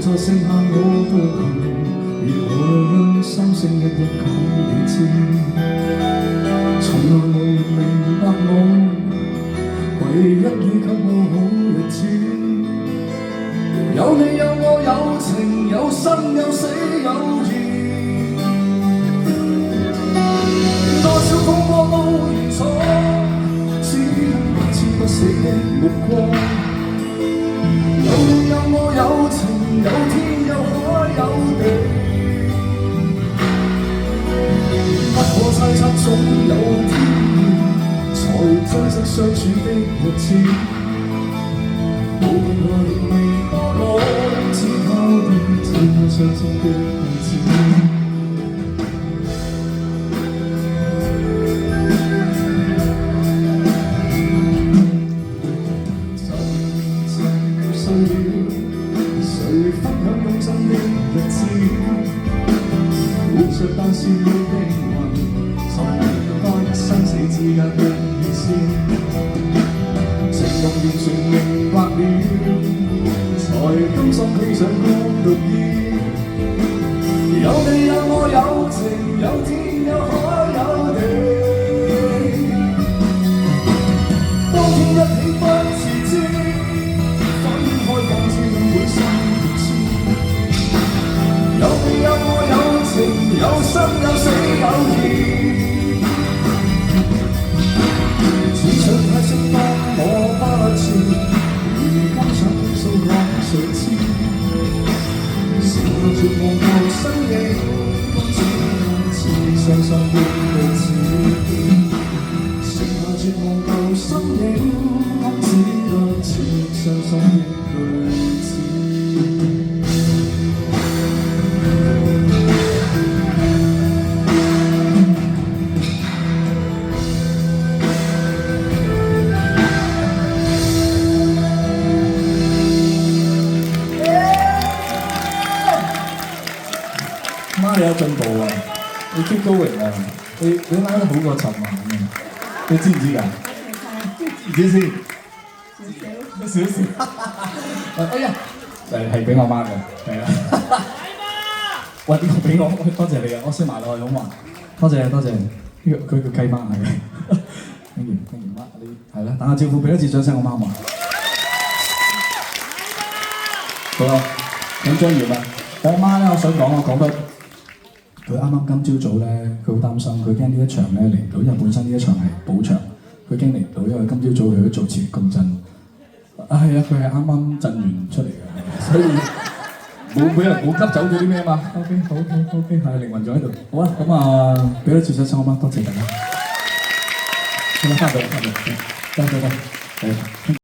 再剩下我獨行，如何讓心聲一一講你知？從來無人明白我，唯一你給我好日子。有你有我有情有生有死有義，多少風波都認錯，只因彼此不死的目光。有你有我有情有天有海有地，不可猜測總有天意，才珍惜相處的日子。無論來年未多來，只靠你天天傷心的日子。誰分享用盡的日子？活着但是要靈魂，尋明白生死之間的意思。情動完全明白了，才甘心披上光綠衣。有你有我有情有天有海有地，當天一起不自知，分開講知會心。有你有我有情有生有死有義，只想太識當我不知，如今想傾訴講誰知？是我絕望舊身影，只因似傷心的句子。是我絕望舊身影，只因似傷心的句子。媽，你有進步啊！你 keep going 啊！你拉得好過尋晚啊！你知唔知㗎？知先，少少。哎呀，係俾我媽嘅，係啊。喂，呢個俾我，多謝你啊！我先埋落去好嘛？多謝多謝，呢個佢叫契媽係嘅。聽完媽，你係啦，打個招呼，俾一次掌聲我媽嘛。好啦，緊張完啦。我媽咧，我想講，我講得。佢啱啱今朝早咧，佢好擔心，佢驚呢一場咧嚟唔到，因為本身呢一場係補場，佢驚嚟唔到，因為今朝早佢都做磁力共振。啊係啊，佢係啱啱震完出嚟嘅，所以冇俾人冇急走咗啲咩嘛。OK， 好 OK， 係靈魂仲喺度。好啦，咁啊，俾咗掌聲我媽，多謝大家。好啦，翻到，得。